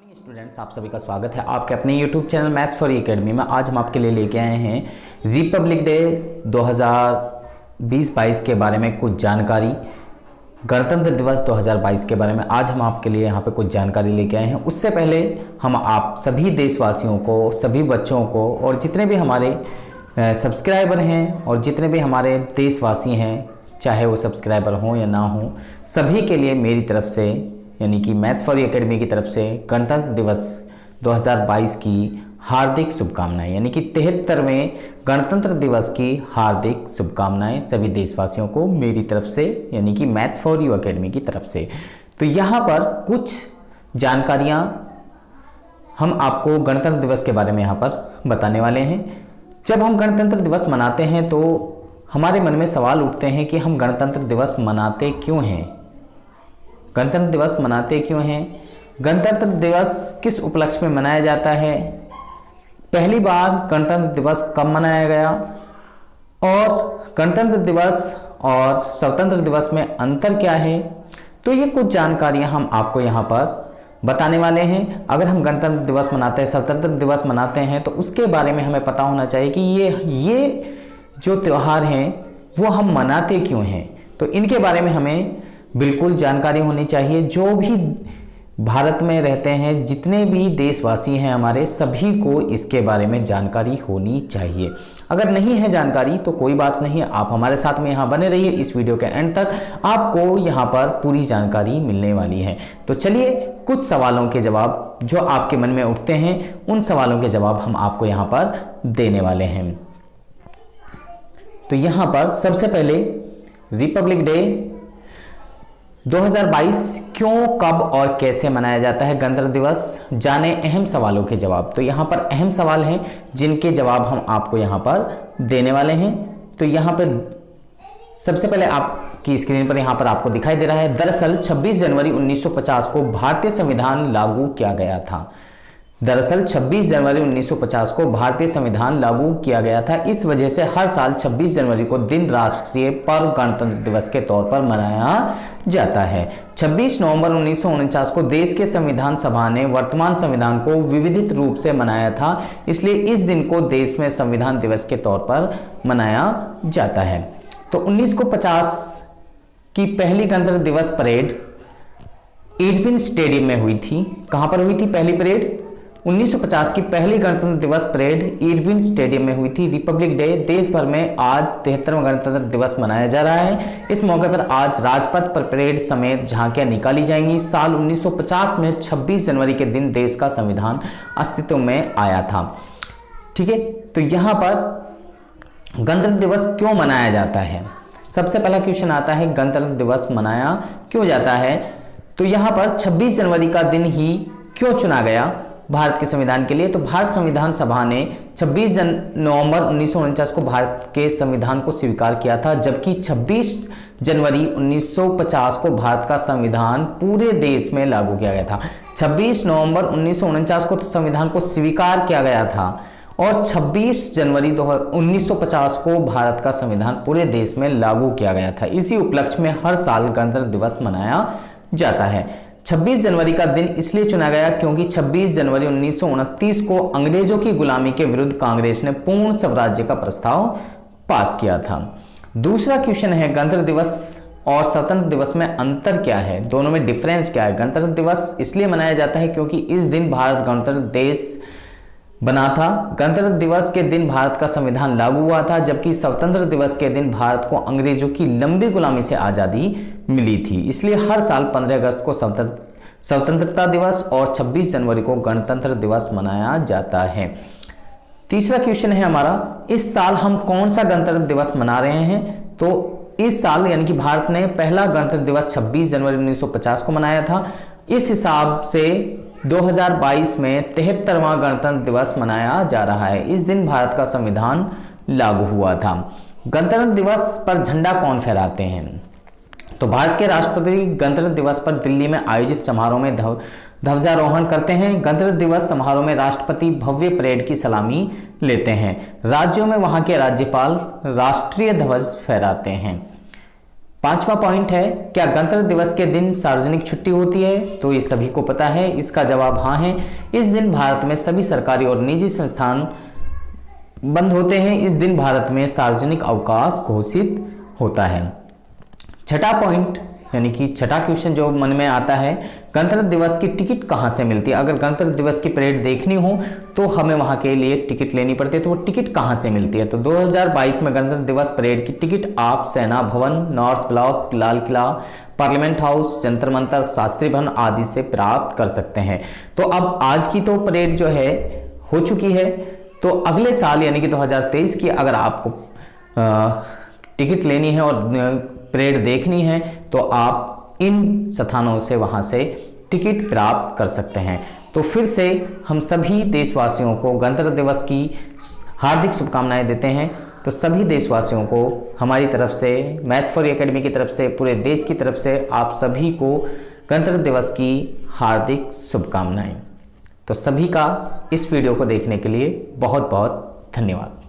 Morning students, आप सभी का स्वागत है आपके अपने YouTube channel maths for academy में। आज हम आपके लिए लेके आए हैं रिपब्लिक डे 2020-22 के बारे में कुछ जानकारी, गणतंत्र दिवस 2022 के बारे में आज हम आपके लिए यहाँ पे कुछ जानकारी लेके आए हैं। उससे पहले हम आप सभी देशवासियों को, सभी बच्चों को और जितने भी हमारे सब्सक्राइबर हैं और जितने भी हमारे देशवासी हैं, चाहे वो सब्सक्राइबर हों या ना हों, सभी के लिए मेरी तरफ से यानी कि मैथ्स फॉर एकेडमी की तरफ से गणतंत्र दिवस 2022 की हार्दिक शुभकामनाएं, यानी कि 73वें गणतंत्र दिवस की हार्दिक शुभकामनाएं सभी देशवासियों को मेरी तरफ से, यानी कि मैथ्स फॉर यू एकेडमी की तरफ से। तो यहाँ पर कुछ जानकारियाँ हम आपको गणतंत्र दिवस के बारे में यहाँ पर बताने वाले हैं। जब हम गणतंत्र दिवस मनाते हैं तो हमारे मन में सवाल उठते हैं कि हम गणतंत्र दिवस मनाते क्यों हैं, गणतंत्र दिवस मनाते क्यों हैं, गणतंत्र दिवस किस उपलक्ष्य में मनाया जाता है, पहली बार गणतंत्र दिवस कब मनाया गया और गणतंत्र दिवस और स्वतंत्र दिवस में अंतर क्या है। तो ये कुछ जानकारियां हम आपको यहाँ पर बताने वाले हैं। अगर हम गणतंत्र दिवस मनाते हैं, स्वतंत्र दिवस मनाते हैं, तो उसके बारे में हमें पता होना चाहिए कि ये जो त्यौहार हैं वो हम मनाते क्यों हैं। तो इनके बारे में हमें बिल्कुल जानकारी होनी चाहिए। जो भी भारत में रहते हैं, जितने भी देशवासी हैं हमारे, सभी को इसके बारे में जानकारी होनी चाहिए। अगर नहीं है जानकारी तो कोई बात नहीं, आप हमारे साथ में यहाँ बने रहिए। इस वीडियो के एंड तक आपको यहाँ पर पूरी जानकारी मिलने वाली है। तो चलिए कुछ सवालों के जवाब जो आपके मन में उठते हैं, उन सवालों के जवाब हम आपको यहाँ पर देने वाले हैं। तो यहाँ पर सबसे पहले रिपब्लिक डे 2022 क्यों, कब और कैसे मनाया जाता है गणतंत्र दिवस, जाने अहम सवालों के जवाब। तो यहाँ पर अहम सवाल हैं जिनके जवाब हम आपको यहाँ पर देने वाले हैं। तो यहाँ पर सबसे पहले आपकी स्क्रीन पर यहाँ पर आपको दिखाई दे रहा है, दरअसल 26 जनवरी 1950 को भारतीय संविधान लागू किया गया था। दरअसल 26 जनवरी 1950 को भारतीय संविधान लागू किया गया था। इस वजह से हर साल 26 जनवरी को दिन राष्ट्रीय पर्व गणतंत्र दिवस के तौर पर मनाया जाता है। 26 नवंबर 1949 को देश के संविधान सभा ने वर्तमान संविधान को विविधित रूप से मनाया था, इसलिए इस दिन को देश में संविधान दिवस के तौर पर मनाया जाता है। तो 1950 की पहली गणतंत्र दिवस परेड इरविन स्टेडियम में हुई थी। कहां पर हुई थी पहली परेड? 1950 की पहली गणतंत्र दिवस परेड इरविन स्टेडियम में हुई थी। रिपब्लिक डे देश भर में आज 73वां गणतंत्र दिवस मनाया जा रहा है। इस मौके पर आज राजपथ पर परेड समेत झांकियां निकाली जाएंगी। साल 1950 में 26 जनवरी के दिन देश का संविधान अस्तित्व में आया था। ठीक है, तो यहां पर गणतंत्र दिवस क्यों मनाया जाता है? सबसे पहला क्वेश्चन आता है, गणतंत्र दिवस मनाया क्यों जाता है? तो यहां पर 26 जनवरी का दिन ही क्यों चुना गया भारत के संविधान के लिए? तो भारत संविधान सभा ने 26 नवंबर 1949 को भारत के संविधान को स्वीकार किया था, जबकि 26 जनवरी 1950 को भारत का संविधान पूरे देश में लागू किया गया था। 26 नवंबर 1949 को तो संविधान को स्वीकार किया गया था और 26 जनवरी 1950 को भारत का संविधान पूरे देश में लागू किया गया था। इसी उपलक्ष्य में हर साल गणतंत्र दिवस मनाया जाता है। 26 जनवरी का दिन इसलिए चुना गया क्योंकि 26 जनवरी 1929 को अंग्रेजों की गुलामी के विरुद्ध कांग्रेस ने पूर्ण स्वराज्य का प्रस्ताव पास किया था। दूसरा क्वेश्चन है, गणतंत्र दिवस और स्वतंत्र दिवस में अंतर क्या है, दोनों में डिफरेंस क्या है? गणतंत्र दिवस इसलिए मनाया जाता है क्योंकि इस दिन भारत गणतंत्र देश बना था। गणतंत्र दिवस के दिन भारत का संविधान लागू हुआ था, जबकि स्वतंत्र दिवस के दिन भारत को अंग्रेजों की लंबी गुलामी से आजादी मिली थी। इसलिए हर साल 15 अगस्त को स्वतंत्रता दिवस और 26 जनवरी को गणतंत्र दिवस मनाया जाता है। तीसरा क्वेश्चन है हमारा, इस साल हम कौन सा गणतंत्र दिवस मना रहे हैं? तो इस साल यानी कि भारत ने पहला गणतंत्र दिवस 26 जनवरी 1950 को मनाया था। इस हिसाब से 2022 में 73वां गणतंत्र दिवस मनाया जा रहा है। इस दिन भारत का संविधान लागू हुआ था। गणतंत्र दिवस पर झंडा कौन फहराते हैं? तो भारत के राष्ट्रपति गणतंत्र दिवस पर दिल्ली में आयोजित समारोह में ध्वजारोहण करते हैं। गणतंत्र दिवस समारोह में राष्ट्रपति भव्य परेड की सलामी लेते हैं। राज्यों में वहां के राज्यपाल राष्ट्रीय ध्वज फहराते हैं। 5वां पॉइंट है, क्या गणतंत्र दिवस के दिन सार्वजनिक छुट्टी होती है? तो ये सभी को पता है, इसका जवाब हाँ है। इस दिन भारत में सभी सरकारी और निजी संस्थान बंद होते हैं। इस दिन भारत में सार्वजनिक अवकाश घोषित होता है। छठा पॉइंट यानी कि छठा क्वेश्चन जो मन में आता है, गणतंत्र दिवस की टिकट कहाँ से मिलती है? अगर गणतंत्र दिवस की परेड देखनी हो तो हमें वहाँ के लिए टिकट लेनी पड़ती है, तो वो टिकट कहाँ से मिलती है? तो 2022 में गणतंत्र दिवस परेड की टिकट आप सेना भवन, north block, Lal Qila, parliament house, Jantar Mantar, Shastri भवन आदि से प्राप्त कर सकते हैं। तो अब आज की तो परेड जो है हो चुकी है, तो अगले साल यानी कि 2023 की अगर आपको टिकट लेनी है और परेड देखनी है तो आप इन स्थानों से वहां से टिकट प्राप्त कर सकते हैं। तो फिर से हम सभी देशवासियों को गणतंत्र दिवस की हार्दिक शुभकामनाएं देते हैं। तो सभी देशवासियों को हमारी तरफ से, मैथ्स फॉर एकेडमी की तरफ से, पूरे देश की तरफ से आप सभी को गणतंत्र दिवस की हार्दिक शुभकामनाएं। तो सभी का इस वीडियो को देखने के लिए बहुत बहुत धन्यवाद।